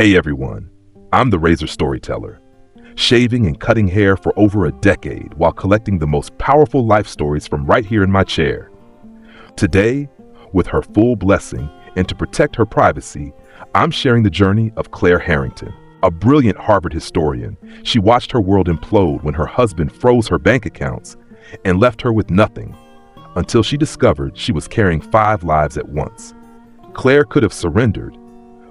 Hey everyone, I'm the Razor Storyteller, shaving and cutting hair for over a decade while collecting the most powerful life stories from right here in my chair. Today, with her full blessing and to protect her privacy, I'm sharing the journey of Claire Harrington, a brilliant Harvard historian. She watched her world implode when her husband froze her bank accounts and left her with nothing, until she discovered she was carrying 5 lives at once. Claire could have surrendered,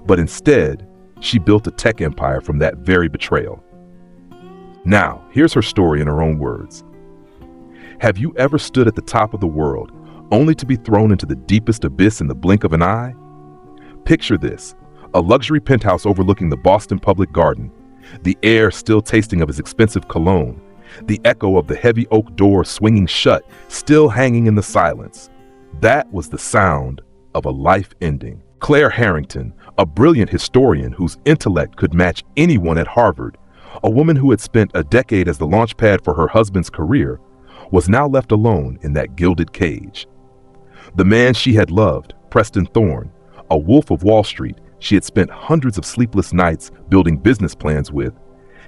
but instead, she built a tech empire from that very betrayal. Now, here's her story in her own words. Have you ever stood at the top of the world only to be thrown into the deepest abyss in the blink of an eye? Picture this, a luxury penthouse overlooking the Boston Public Garden, the air still tasting of his expensive cologne, the echo of the heavy oak door swinging shut still hanging in the silence. That was the sound of a life ending. Claire Harrington, a brilliant historian whose intellect could match anyone at Harvard, a woman who had spent a decade as the launchpad for her husband's career, was now left alone in that gilded cage. The man she had loved, Preston Thorne, a wolf of Wall Street she had spent hundreds of sleepless nights building business plans with,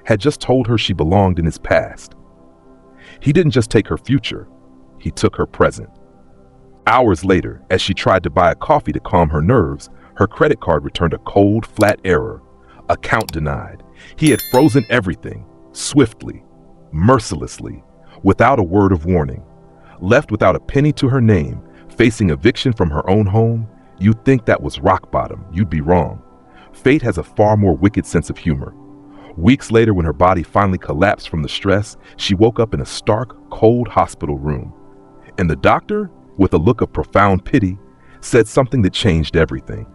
had just told her she belonged in his past. He didn't just take her future, he took her present. Hours later, as she tried to buy a coffee to calm her nerves, her credit card returned a cold, flat error. Account denied. He had frozen everything, swiftly, mercilessly, without a word of warning. Left without a penny to her name, facing eviction from her own home, you'd think that was rock bottom. You'd be wrong. Fate has a far more wicked sense of humor. Weeks later, when her body finally collapsed from the stress, she woke up in a stark, cold hospital room. And the doctor, with a look of profound pity, said something that changed everything.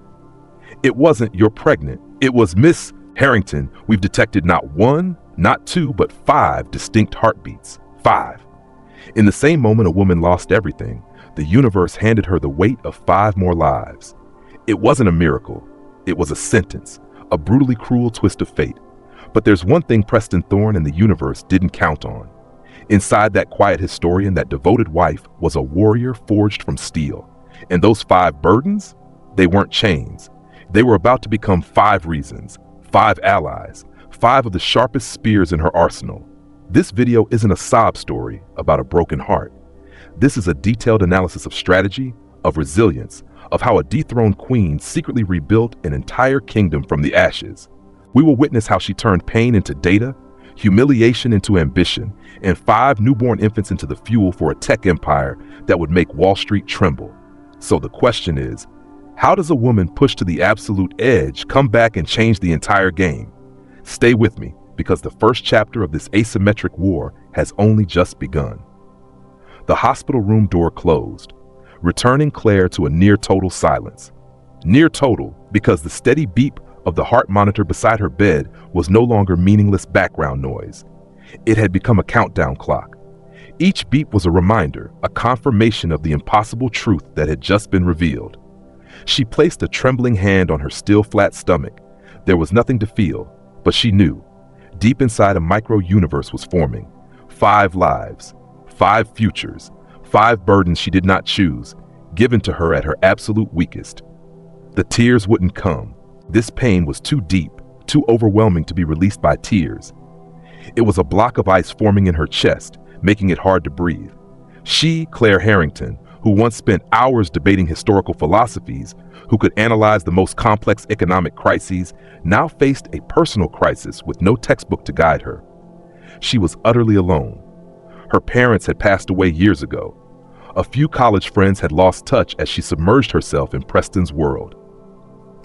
It wasn't "you're pregnant." It was, "Miss Harrington, we've detected not 1, not 2, but 5 distinct heartbeats. 5. In the same moment a woman lost everything, the universe handed her the weight of 5 more lives. It wasn't a miracle. It was a sentence, a brutally cruel twist of fate. But there's one thing Preston Thorne and the universe didn't count on. Inside that quiet historian, that devoted wife, was a warrior forged from steel. And those 5 burdens, they weren't chains. They were about to become 5 reasons, 5 allies, 5 of the sharpest spears in her arsenal. This video isn't a sob story about a broken heart. This is a detailed analysis of strategy, of resilience, of how a dethroned queen secretly rebuilt an entire kingdom from the ashes. We will witness how she turned pain into data, humiliation into ambition, and 5 newborn infants into the fuel for a tech empire that would make Wall Street tremble. So the question is, how does a woman pushed to the absolute edge come back and change the entire game? Stay with me, because the first chapter of this asymmetric war has only just begun. The hospital room door closed, returning Claire to a near-total silence. Near-total because the steady beep of the heart monitor beside her bed was no longer meaningless background noise. It had become a countdown clock. Each beep was a reminder, a confirmation of the impossible truth that had just been revealed. She placed a trembling hand on her still flat stomach. There was nothing to feel, but she knew. Deep inside, a micro-universe was forming. 5 lives, 5 futures, 5 burdens she did not choose, given to her at her absolute weakest. The tears wouldn't come. This pain was too deep, too overwhelming to be released by tears. It was a block of ice forming in her chest, making it hard to breathe. She, Claire Harrington, who once spent hours debating historical philosophies, who could analyze the most complex economic crises, now faced a personal crisis with no textbook to guide her. She was utterly alone. Her parents had passed away years ago. A few college friends had lost touch as she submerged herself in Preston's world.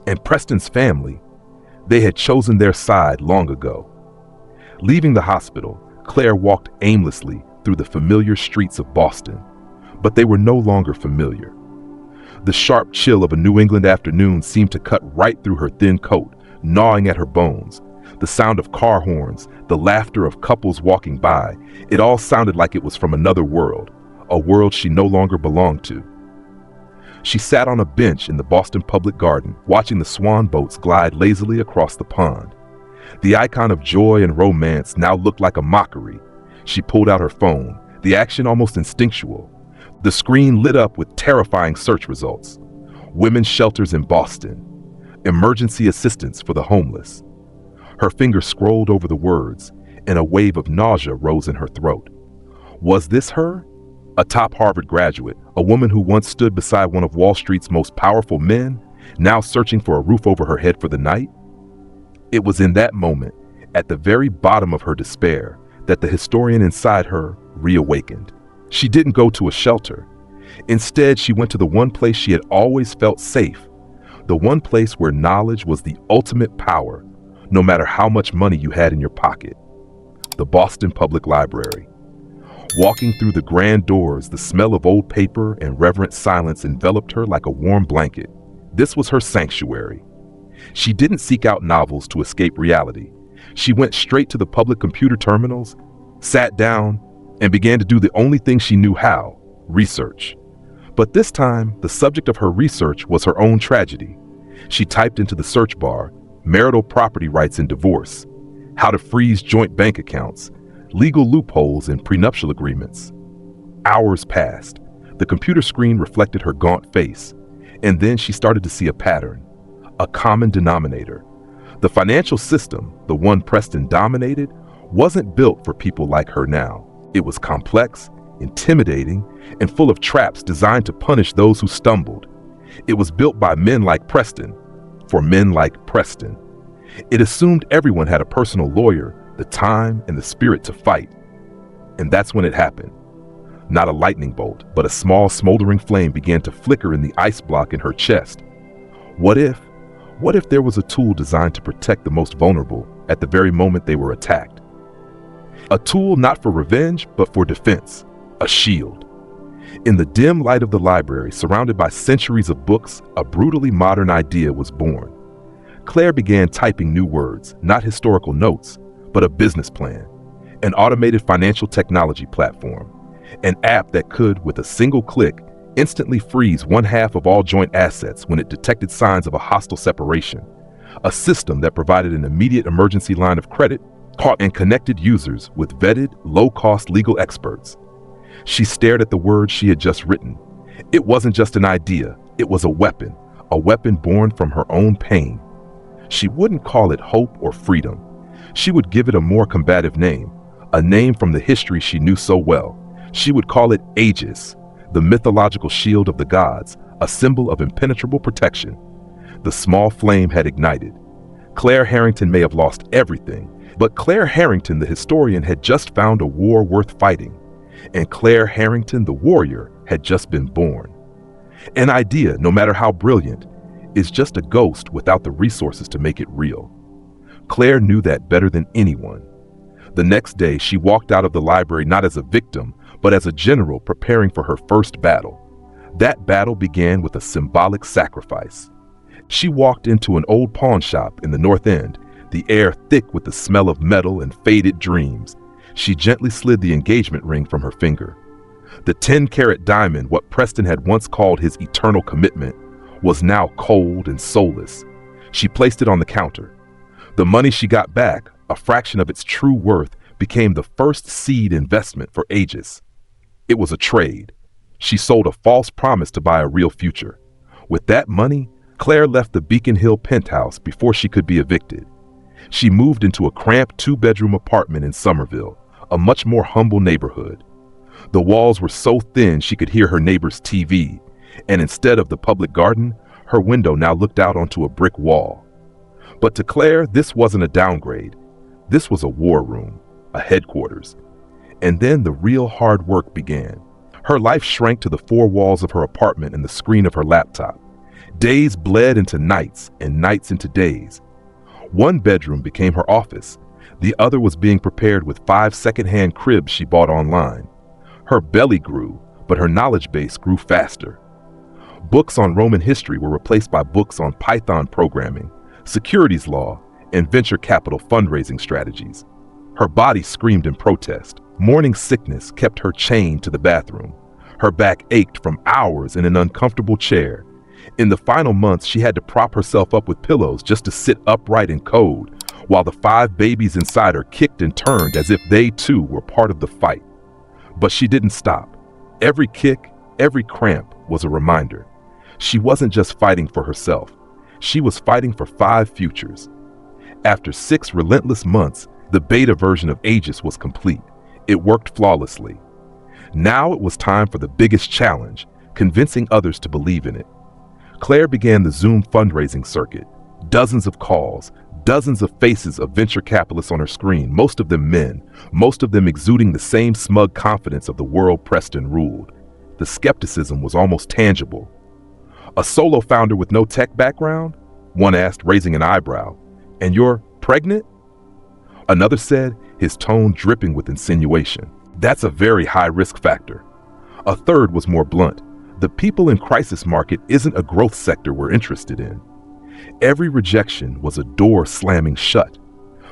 And Preston's family, they had chosen their side long ago. Leaving the hospital, Claire walked aimlessly through the familiar streets of Boston. But they were no longer familiar. The sharp chill of a New England afternoon seemed to cut right through her thin coat, gnawing at her bones. The sound of car horns, the laughter of couples walking by, it all sounded like it was from another world, a world she no longer belonged to. She sat on a bench in the Boston Public Garden, watching the swan boats glide lazily across the pond. The icon of joy and romance now looked like a mockery. She pulled out her phone, the action almost instinctual. The screen lit up with terrifying search results. Women's shelters in Boston. emergency assistance for the homeless. Her finger scrolled over the words, and a wave of nausea rose in her throat. Was this her? A top Harvard graduate, a woman who once stood beside one of Wall Street's most powerful men, now searching for a roof over her head for the night? It was in that moment, at the very bottom of her despair, that the historian inside her reawakened. She didn't go to a shelter. Instead, she went to the one place she had always felt safe, the one place where knowledge was the ultimate power, no matter how much money you had in your pocket. The Boston Public Library. Walking through the grand doors, the smell of old paper and reverent silence enveloped her like a warm blanket. This was her sanctuary. She didn't seek out novels to escape reality. She went straight to the public computer terminals, sat down, and began to do the only thing she knew how: research. But this time, the subject of her research was her own tragedy. She typed into the search bar, marital property rights and divorce, how to freeze joint bank accounts, legal loopholes in prenuptial agreements. Hours passed. The computer screen reflected her gaunt face, and then she started to see a pattern, a common denominator. The financial system, the one Preston dominated, wasn't built for people like her now. It was complex, intimidating, and full of traps designed to punish those who stumbled. It was built by men like Preston, for men like Preston. It assumed everyone had a personal lawyer, the time and the spirit to fight. And that's when it happened. Not a lightning bolt, but a small smoldering flame began to flicker in the ice block in her chest. What if there was a tool designed to protect the most vulnerable at the very moment they were attacked? A tool not for revenge, but for defense. A shield. In the dim light of the library, surrounded by centuries of books, a brutally modern idea was born. Claire began typing new words, not historical notes, but a business plan, an automated financial technology platform, an app that could, with a single click, instantly freeze one half of all joint assets when it detected signs of a hostile separation, a system that provided an immediate emergency line of credit, caught and connected users with vetted, low-cost legal experts. She stared at the words she had just written. It wasn't just an idea, it was a weapon born from her own pain. She wouldn't call it hope or freedom. She would give it a more combative name, a name from the history she knew so well. She would call it Aegis, the mythological shield of the gods, a symbol of impenetrable protection. The small flame had ignited. Claire Harrington may have lost everything, but Claire Harrington, the historian, had just found a war worth fighting. And Claire Harrington, the warrior, had just been born. An idea, no matter how brilliant, is just a ghost without the resources to make it real. Claire knew that better than anyone. The next day, she walked out of the library not as a victim, but as a general preparing for her first battle. That battle began with a symbolic sacrifice. She walked into an old pawn shop in the North End, the air thick with the smell of metal and faded dreams. She gently slid the engagement ring from her finger. The 10-carat diamond, what Preston had once called his eternal commitment, was now cold and soulless. She placed it on the counter. The money she got back, a fraction of its true worth, became the first seed investment for Aegis. It was a trade. She sold a false promise to buy a real future. With that money, Claire left the Beacon Hill penthouse before she could be evicted. She moved into a cramped 2-bedroom apartment in Somerville, a much more humble neighborhood. The walls were so thin she could hear her neighbor's TV, and instead of the public garden, her window now looked out onto a brick wall. But to Claire, this wasn't a downgrade. This was a war room, a headquarters. And then the real hard work began. Her life shrank to the 4 walls of her apartment and the screen of her laptop. Days bled into nights and nights into days. One bedroom became her office. The other was being prepared with 5 second-hand cribs she bought online. Her belly grew, but her knowledge base grew faster. Books on Roman history were replaced by books on Python programming, securities law, and venture capital fundraising strategies. Her body screamed in protest. Morning sickness kept her chained to the bathroom. Her back ached from hours in an uncomfortable chair. In the final months, she had to prop herself up with pillows just to sit upright and code, while the 5 babies inside her kicked and turned as if they too were part of the fight. But she didn't stop. Every kick, every cramp was a reminder. She wasn't just fighting for herself. She was fighting for 5 futures. After 6 relentless months, the beta version of Aegis was complete. It worked flawlessly. Now it was time for the biggest challenge, convincing others to believe in it. Claire began the Zoom fundraising circuit. Dozens of calls, dozens of faces of venture capitalists on her screen, most of them men, most of them exuding the same smug confidence of the world Preston ruled. The skepticism was almost tangible. "A solo founder with no tech background?" one asked, raising an eyebrow. "And you're pregnant?" Another said, his tone dripping with insinuation. "That's a very high risk factor." A third was more blunt. "The people in crisis market isn't a growth sector we're interested in." Every rejection was a door slamming shut.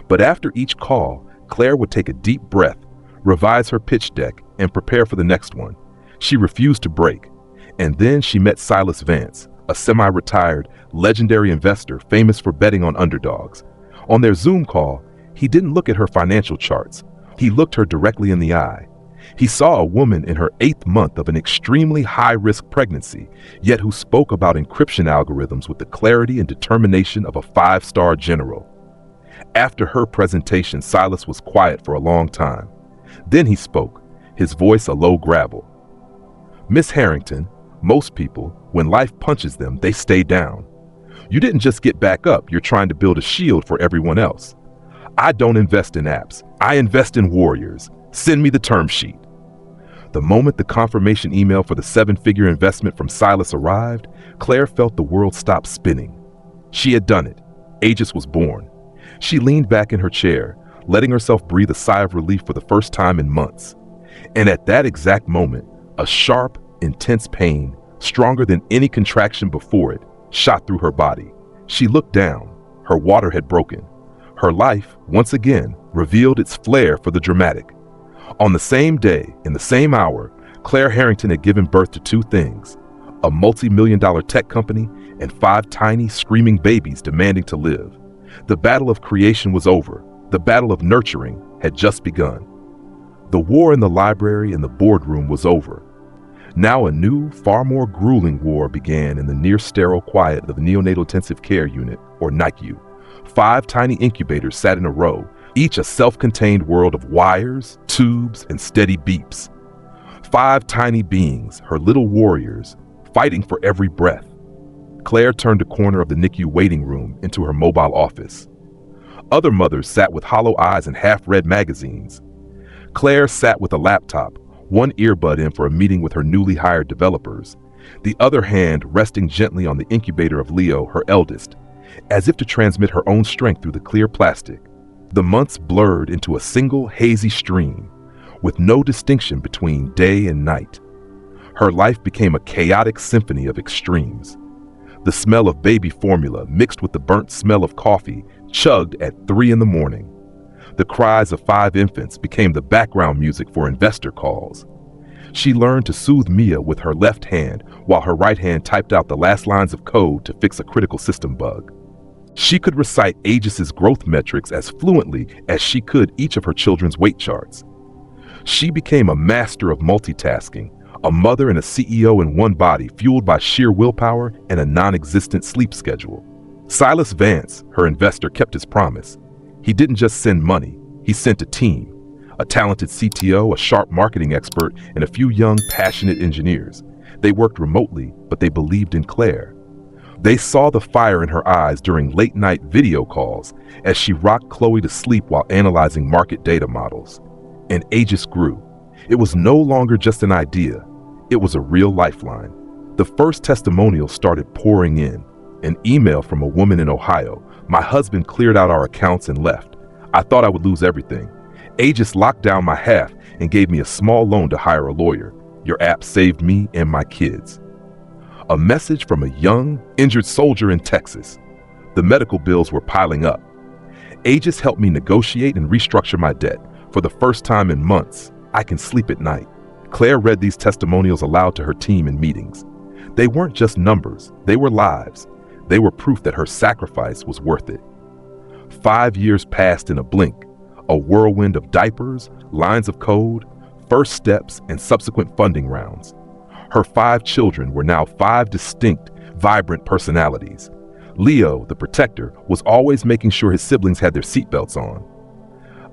But after each call, Claire would take a deep breath, revise her pitch deck, and prepare for the next one. She refused to break. And then she met Silas Vance, a semi-retired, legendary investor famous for betting on underdogs. On their Zoom call, he didn't look at her financial charts. He looked her directly in the eye. He saw a woman in her 8th month of an extremely high-risk pregnancy, yet who spoke about encryption algorithms with the clarity and determination of a 5-star general. After her presentation, Silas was quiet for a long time. Then he spoke, his voice a low gravel. "Miss Harrington, most people, when life punches them, they stay down. You didn't just get back up, you're trying to build a shield for everyone else. I don't invest in apps, I invest in warriors. Send me the term sheet." The moment the confirmation email for the 7-figure investment from Silas arrived, Claire felt the world stop spinning. She had done it. Aegis was born. She leaned back in her chair, letting herself breathe a sigh of relief for the first time in months. And at that exact moment, a sharp, intense pain, stronger than any contraction before it, shot through her body. She looked down. Her water had broken. Her life, once again, revealed its flair for the dramatic. On the same day, in the same hour, Claire Harrington had given birth to 2 things: a multi-million-dollar tech company and 5 tiny, screaming babies demanding to live. The battle of creation was over. The battle of nurturing had just begun. The war in the library and the boardroom was over. Now a new, far more grueling war began in the near-sterile quiet of the Neonatal Intensive Care Unit, or NICU. 5 tiny incubators sat in a row, each a self-contained world of wires, tubes, and steady beeps. 5 tiny beings, her little warriors, fighting for every breath. Claire turned a corner of the NICU waiting room into her mobile office. Other mothers sat with hollow eyes and half-read magazines. Claire sat with a laptop, one earbud in for a meeting with her newly hired developers, the other hand resting gently on the incubator of Leo, her eldest, as if to transmit her own strength through the clear plastic. The months blurred into a single hazy stream, with no distinction between day and night. Her life became a chaotic symphony of extremes. The smell of baby formula mixed with the burnt smell of coffee chugged at 3 in the morning. The cries of 5 infants became the background music for investor calls. She learned to soothe Mia with her left hand while her right hand typed out the last lines of code to fix a critical system bug. She could recite Aegis's growth metrics as fluently as she could each of her children's weight charts. She became a master of multitasking, a mother and a CEO in one body, fueled by sheer willpower and a non-existent sleep schedule. Silas Vance, her investor, kept his promise. He didn't just send money, he sent a team. A talented CTO, a sharp marketing expert, and a few young, passionate engineers. They worked remotely, but they believed in Claire. They saw the fire in her eyes during late-night video calls as she rocked Chloe to sleep while analyzing market data models. And Aegis grew. It was no longer just an idea. It was a real lifeline. The first testimonials started pouring in. An email from a woman in Ohio. "My husband cleared out our accounts and left. I thought I would lose everything. Aegis locked down my half and gave me a small loan to hire a lawyer. Your app saved me and my kids." A message from a young, injured soldier in Texas. The medical bills were piling up. "Aegis helped me negotiate and restructure my debt. For the first time in months, I can sleep at night." Claire read these testimonials aloud to her team in meetings. They weren't just numbers, they were lives. They were proof that her sacrifice was worth it. 5 years passed in a blink, a whirlwind of diapers, lines of code, first steps, and subsequent funding rounds. Her 5 children were now 5 distinct, vibrant personalities. Leo, the protector, was always making sure his siblings had their seatbelts on.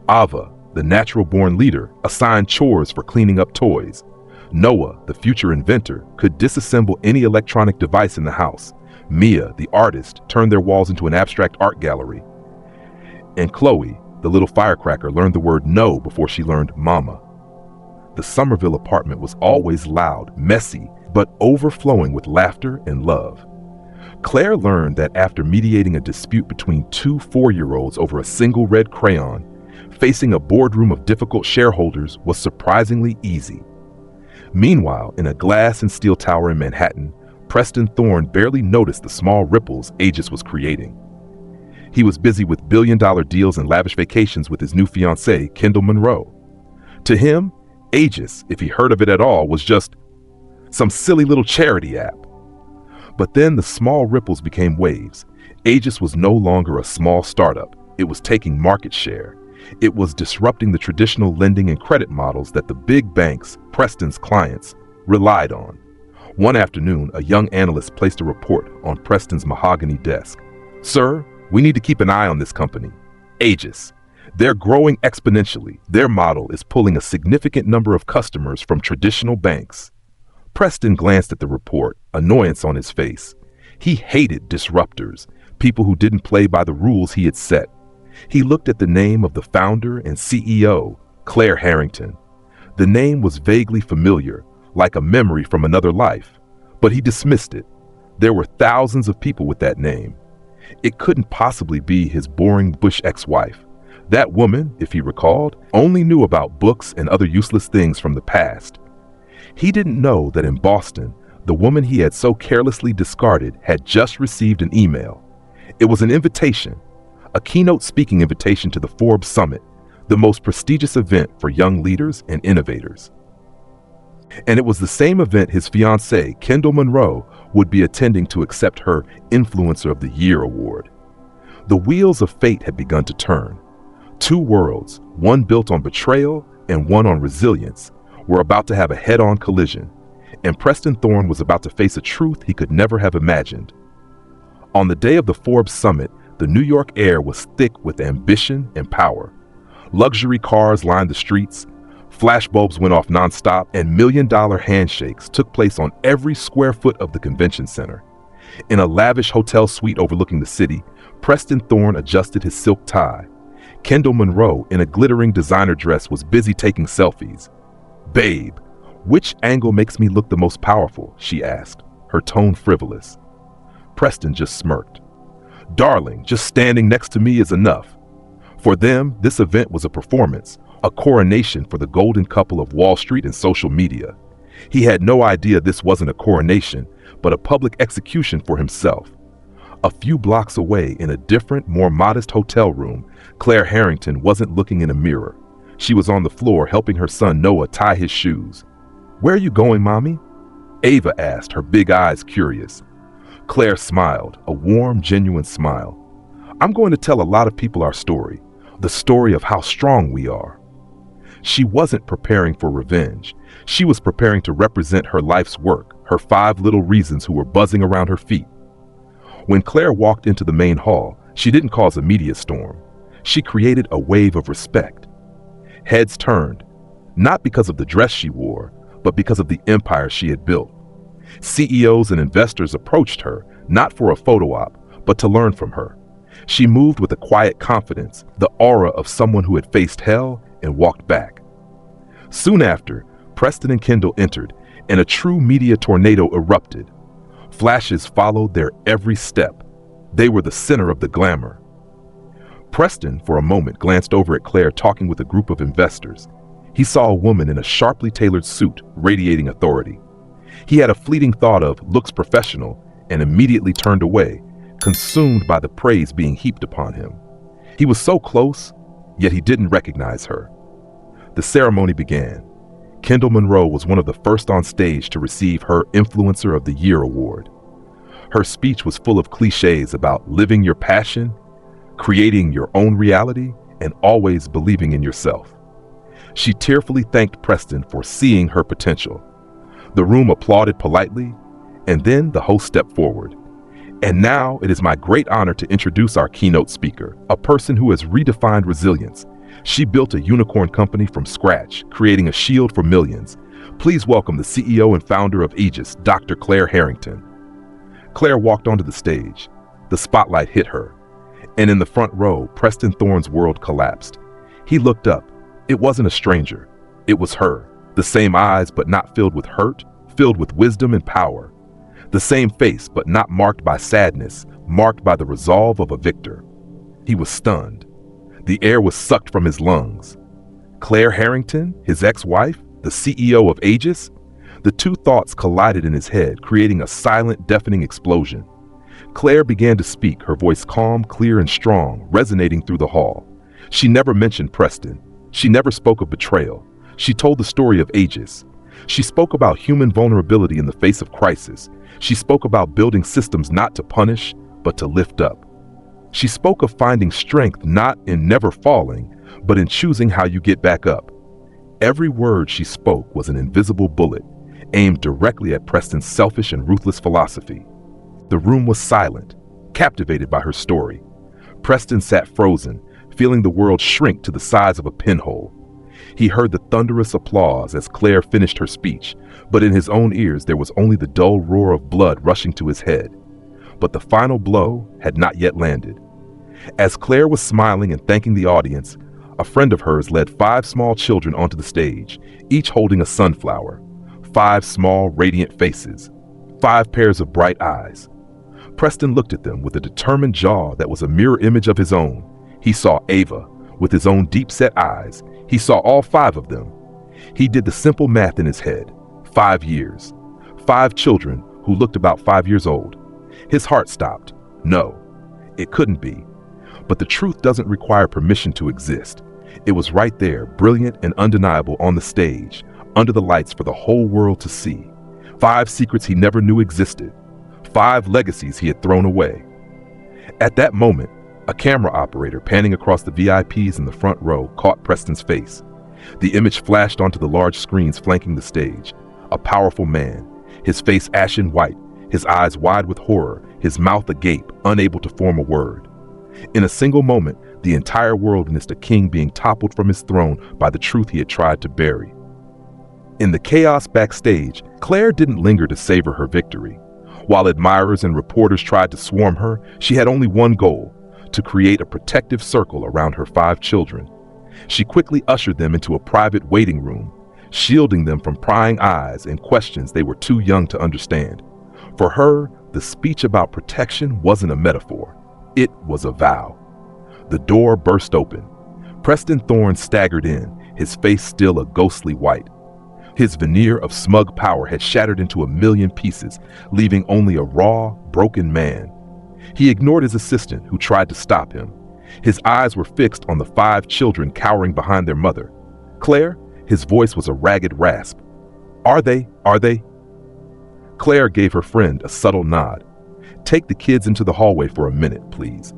Ava, the natural-born leader, assigned chores for cleaning up toys. Noah, the future inventor, could disassemble any electronic device in the house. Mia, the artist, turned their walls into an abstract art gallery. And Chloe, the little firecracker, learned the word no before she learned mama. The Somerville apartment was always loud, messy, but overflowing with laughter and love. Claire learned that after mediating a dispute between two 4-year-olds over a single red crayon, facing a boardroom of difficult shareholders was surprisingly easy. Meanwhile, in a glass and steel tower in Manhattan, Preston Thorne barely noticed the small ripples Aegis was creating. He was busy with billion-dollar deals and lavish vacations with his new fiancée, Kendall Monroe. To him, Aegis, if he heard of it at all, was just some silly little charity app. But then the small ripples became waves. Aegis was no longer a small startup. It was taking market share. It was disrupting the traditional lending and credit models that the big banks, Preston's clients, relied on. One afternoon, a young analyst placed a report on Preston's mahogany desk. "Sir, we need to keep an eye on this company. Aegis. They're growing exponentially. Their model is pulling a significant number of customers from traditional banks." Preston glanced at the report, annoyance on his face. He hated disruptors, people who didn't play by the rules he had set. He looked at the name of the founder and CEO, Claire Harrington. The name was vaguely familiar, like a memory from another life, but he dismissed it. There were thousands of people with that name. It couldn't possibly be his boring Bush ex-wife. That woman, if he recalled, only knew about books and other useless things from the past. He didn't know that in Boston, the woman he had so carelessly discarded had just received an email. It was an invitation, a keynote speaking invitation to the Forbes Summit, the most prestigious event for young leaders and innovators. And it was the same event his fiancée, Kendall Monroe, would be attending to accept her Influencer of the Year award. The wheels of fate had begun to turn. Two worlds, one built on betrayal and one on resilience, were about to have a head-on collision, and Preston Thorne was about to face a truth he could never have imagined. On the day of the Forbes Summit, the New York air was thick with ambition and power. Luxury cars lined the streets, flashbulbs went off nonstop, and million-dollar handshakes took place on every square foot of the convention center. In a lavish hotel suite overlooking the city, Preston Thorne adjusted his silk tie. Kendall Monroe, in a glittering designer dress, was busy taking selfies. "Babe, which angle makes me look the most powerful?" she asked, her tone frivolous. Preston just smirked. "Darling, just standing next to me is enough." For them, this event was a performance, a coronation for the golden couple of Wall Street and social media. He had no idea this wasn't a coronation, but a public execution for himself. A few blocks away, in a different, more modest hotel room, Claire Harrington wasn't looking in a mirror. She was on the floor helping her son Noah tie his shoes. "Where are you going, Mommy?" Ava asked, her big eyes curious. Claire smiled, a warm, genuine smile. "I'm going to tell a lot of people our story, the story of how strong we are." She wasn't preparing for revenge. She was preparing to represent her life's work, her 5 little reasons who were buzzing around her feet. When Claire walked into the main hall, she didn't cause a media storm. She created a wave of respect. Heads turned, not because of the dress she wore, but because of the empire she had built. CEOs and investors approached her, not for a photo op, but to learn from her. She moved with a quiet confidence, the aura of someone who had faced hell and walked back. Soon after, Preston and Kendall entered, and a true media tornado erupted. Flashes followed their every step. They were the center of the glamour. Preston, for a moment, glanced over at Claire talking with a group of investors. He saw a woman in a sharply tailored suit, radiating authority. He had a fleeting thought of looks professional and immediately turned away, consumed by the praise being heaped upon him. He was so close, yet he didn't recognize her. The ceremony began. Kendall Monroe was one of the first on stage to receive her Influencer of the Year award. Her speech was full of cliches about living your passion, creating your own reality, and always believing in yourself. She tearfully thanked Preston for seeing her potential. The room applauded politely, and then the host stepped forward. And now it is my great honor to introduce our keynote speaker, a person who has redefined resilience. She built a unicorn company from scratch, creating a shield for millions. Please welcome the CEO and founder of Aegis, Dr. Claire Harrington. Claire walked onto the stage. The spotlight hit her. And in the front row, Preston Thorne's world collapsed. He looked up. It wasn't a stranger. It was her. The same eyes, but not filled with hurt, filled with wisdom and power. The same face, but not marked by sadness, marked by the resolve of a victor. He was stunned. The air was sucked from his lungs. Claire Harrington, his ex-wife, the CEO of Aegis? The two thoughts collided in his head, creating a silent, deafening explosion. Claire began to speak, her voice calm, clear, and strong, resonating through the hall. She never mentioned Preston. She never spoke of betrayal. She told the story of Aegis. She spoke about human vulnerability in the face of crisis. She spoke about building systems not to punish, but to lift up. She spoke of finding strength not in never falling, but in choosing how you get back up. Every word she spoke was an invisible bullet, aimed directly at Preston's selfish and ruthless philosophy. The room was silent, captivated by her story. Preston sat frozen, feeling the world shrink to the size of a pinhole. He heard the thunderous applause as Claire finished her speech, but in his own ears there was only the dull roar of blood rushing to his head. But the final blow had not yet landed. As Claire was smiling and thanking the audience, a friend of hers led 5 small children onto the stage, each holding a sunflower. 5 small, radiant faces. 5 pairs of bright eyes. Preston looked at them with a determined jaw that was a mirror image of his own. He saw Ava, with his own deep-set eyes. He saw all 5 of them. He did the simple math in his head. 5 years. 5 children who looked about 5 years old. His heart stopped. No, it couldn't be. But the truth doesn't require permission to exist. It was right there, brilliant and undeniable on the stage, under the lights for the whole world to see. 5 secrets he never knew existed. 5 legacies he had thrown away. At that moment, a camera operator panning across the VIPs in the front row caught Preston's face. The image flashed onto the large screens flanking the stage. A powerful man, his face ashen white, his eyes wide with horror, his mouth agape, unable to form a word. In a single moment, the entire world witnessed a king being toppled from his throne by the truth he had tried to bury. In the chaos backstage, Claire didn't linger to savor her victory. While admirers and reporters tried to swarm her, she had only one goal: to create a protective circle around her 5 children. She quickly ushered them into a private waiting room, shielding them from prying eyes and questions they were too young to understand. For her, the speech about protection wasn't a metaphor. It was a vow. The door burst open. Preston Thorne staggered in, his face still a ghostly white. His veneer of smug power had shattered into a million pieces, leaving only a raw, broken man. He ignored his assistant, who tried to stop him. His eyes were fixed on the 5 children cowering behind their mother. Claire, his voice was a ragged rasp. Are they? Claire gave her friend a subtle nod. Take the kids into the hallway for a minute, please.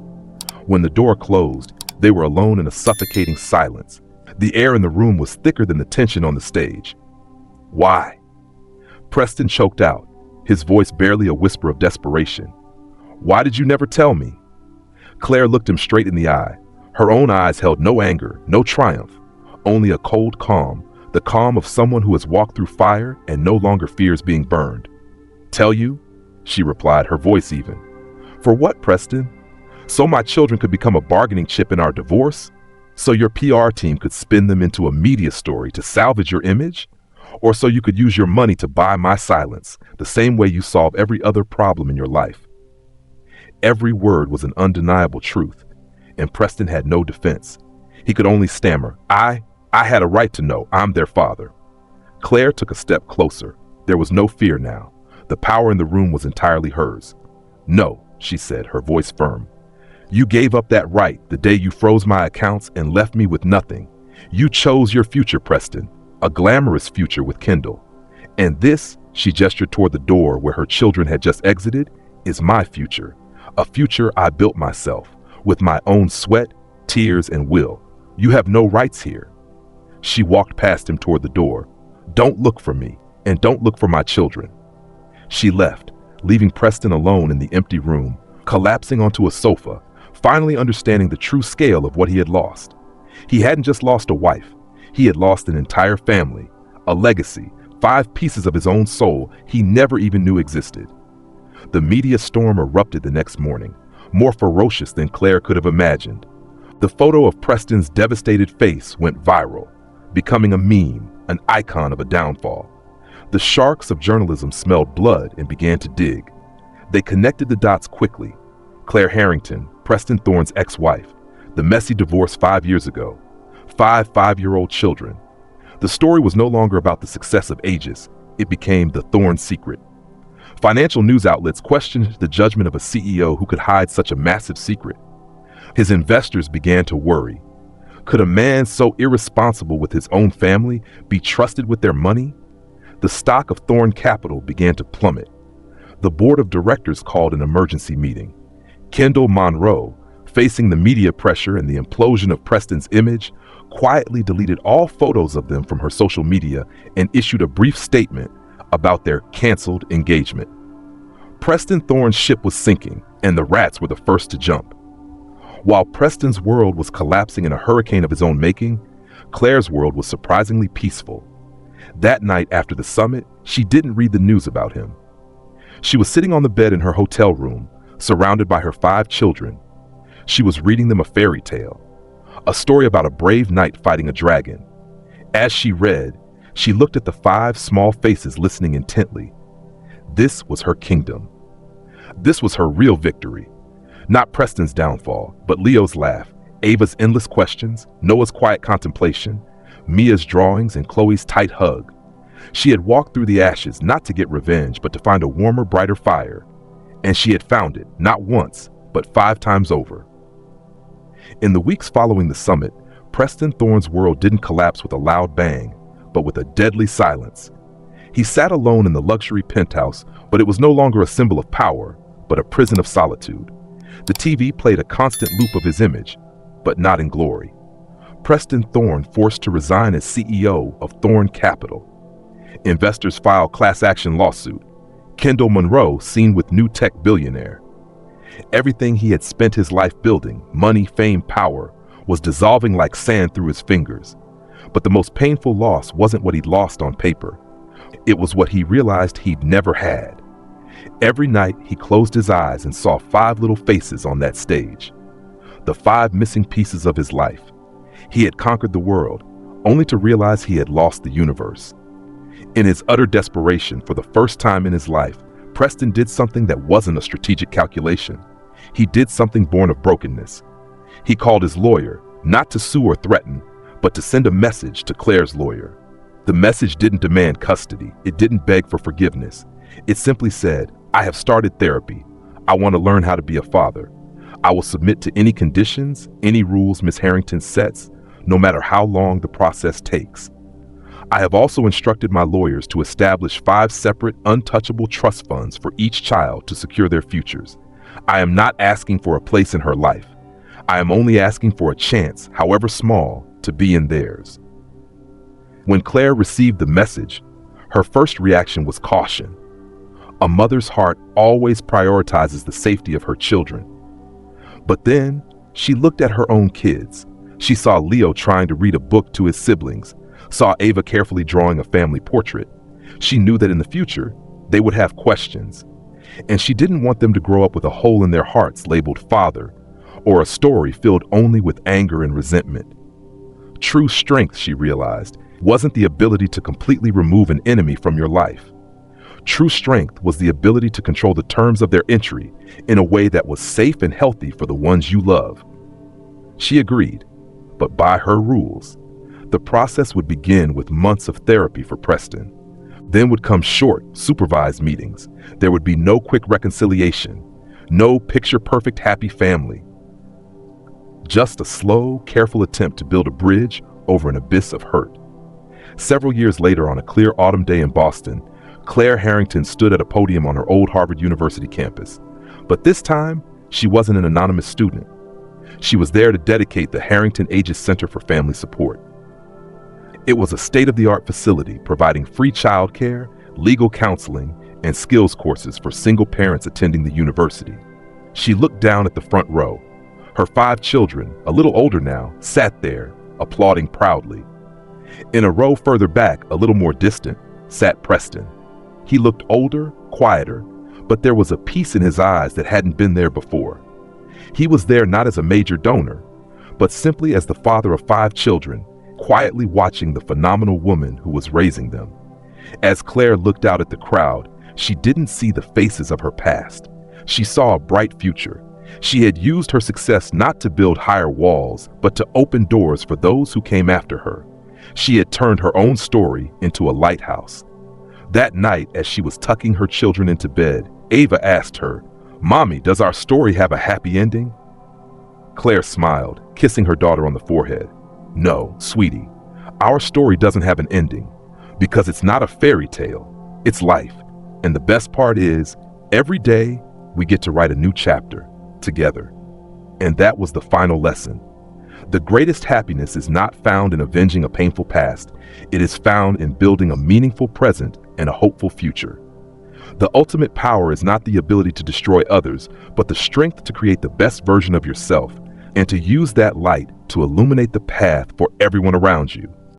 When the door closed, they were alone in a suffocating silence. The air in the room was thicker than the tension on the stage. Why? Preston choked out, his voice barely a whisper of desperation. Why did you never tell me? Claire looked him straight in the eye. Her own eyes held no anger, no triumph, only a cold calm, the calm of someone who has walked through fire and no longer fears being burned. Tell you? She replied, her voice even. For what, Preston? So my children could become a bargaining chip in our divorce? So your PR team could spin them into a media story to salvage your image? Or so you could use your money to buy my silence, the same way you solve every other problem in your life? Every word was an undeniable truth, and Preston had no defense. He could only stammer, I had a right to know. I'm their father. Claire took a step closer. There was no fear now. The power in the room was entirely hers. No, she said, her voice firm. You gave up that right the day you froze my accounts and left me with nothing. You chose your future, Preston, a glamorous future with Kendall. And this, she gestured toward the door where her children had just exited, is my future. A future I built myself, with my own sweat, tears, and will. You have no rights here. She walked past him toward the door. Don't look for me, and don't look for my children. She left, leaving Preston alone in the empty room, collapsing onto a sofa, finally understanding the true scale of what he had lost. He hadn't just lost a wife, he had lost an entire family, a legacy, 5 pieces of his own soul he never even knew existed. The media storm erupted the next morning, more ferocious than Claire could have imagined. The photo of Preston's devastated face went viral, becoming a meme, an icon of a downfall. The sharks of journalism smelled blood and began to dig. They connected the dots quickly. Claire Harrington, Preston Thorne's ex-wife, the messy divorce 5 years ago, 5 5-year-old children. The story was no longer about the success of Aegis. It became the Thorne secret. Financial news outlets questioned the judgment of a CEO who could hide such a massive secret. His investors began to worry. Could a man so irresponsible with his own family be trusted with their money? The stock of Thorne Capital began to plummet. The board of directors called an emergency meeting. Kendall Monroe, facing the media pressure and the implosion of Preston's image, quietly deleted all photos of them from her social media and issued a brief statement about their canceled engagement. Preston Thorne's ship was sinking, and the rats were the first to jump. While Preston's world was collapsing in a hurricane of his own making, Claire's world was surprisingly peaceful. That night after the summit, she didn't read the news about him. She was sitting on the bed in her hotel room, surrounded by her 5 children. She was reading them a fairy tale, a story about a brave knight fighting a dragon. As she read, she looked at the 5 small faces listening intently. This was her kingdom. This was her real victory. Not Preston's downfall, but Leo's laugh, Ava's endless questions, Noah's quiet contemplation, Mia's drawings, and Chloe's tight hug. She had walked through the ashes not to get revenge, but to find a warmer, brighter fire. And she had found it, not once, but 5 times over. In the weeks following the summit, Preston Thorne's world didn't collapse with a loud bang, but with a deadly silence. He sat alone in the luxury penthouse, but it was no longer a symbol of power, but a prison of solitude. The TV played a constant loop of his image, but not in glory. Preston Thorne forced to resign as CEO of Thorne Capital. Investors filed class action lawsuit. Kendall Monroe seen with new tech billionaire. Everything he had spent his life building, money, fame, power, was dissolving like sand through his fingers. But the most painful loss wasn't what he'd lost on paper. It was what he realized he'd never had. Every night he closed his eyes and saw 5 little faces on that stage. The 5 missing pieces of his life. He had conquered the world, only to realize he had lost the universe. In his utter desperation, for the first time in his life, Preston did something that wasn't a strategic calculation. He did something born of brokenness. He called his lawyer, not to sue or threaten, but to send a message to Claire's lawyer. The message didn't demand custody. It didn't beg for forgiveness. It simply said, "I have started therapy. I want to learn how to be a father. I will submit to any conditions, any rules Ms. Harrington sets, no matter how long the process takes. I have also instructed my lawyers to establish 5 separate, untouchable trust funds for each child to secure their futures. I am not asking for a place in her life. I am only asking for a chance, however small, to be in theirs." When Claire received the message, her first reaction was caution. A mother's heart always prioritizes the safety of her children. But then, she looked at her own kids. She saw Leo trying to read a book to his siblings, saw Ava carefully drawing a family portrait. She knew that in the future, they would have questions. And she didn't want them to grow up with a hole in their hearts labeled father, or a story filled only with anger and resentment. True strength, she realized, wasn't the ability to completely remove an enemy from your life. True strength was the ability to control the terms of their entry in a way that was safe and healthy for the ones you love. She agreed, but by her rules. The process would begin with months of therapy for Preston. Then would come short, supervised meetings. There would be no quick reconciliation, no picture-perfect happy family. Just a slow, careful attempt to build a bridge over an abyss of hurt. Several years later, on a clear autumn day in Boston, Claire Harrington stood at a podium on her old Harvard University campus. But this time, she wasn't an anonymous student. She was there to dedicate the Harrington Aegis Center for Family Support. It was a state-of-the-art facility providing free childcare, legal counseling, and skills courses for single parents attending the university. She looked down at the front row. Her 5 children, a little older now, sat there, applauding proudly. In a row further back, a little more distant, sat Preston. He looked older, quieter, but there was a peace in his eyes that hadn't been there before. He was there not as a major donor, but simply as the father of 5 children, quietly watching the phenomenal woman who was raising them. As Claire looked out at the crowd, she didn't see the faces of her past. She saw a bright future. She had used her success not to build higher walls, but to open doors for those who came after her. She had turned her own story into a lighthouse. That night, as she was tucking her children into bed, Ava asked her, "Mommy, does our story have a happy ending?" Claire smiled, kissing her daughter on the forehead. "No, sweetie, our story doesn't have an ending, because it's not a fairy tale, it's life. And the best part is, every day we get to write a new chapter together." And that was the final lesson. The greatest happiness is not found in avenging a painful past. It is found in building a meaningful present and a hopeful future. The ultimate power is not the ability to destroy others, but the strength to create the best version of yourself and to use that light to illuminate the path for everyone around you.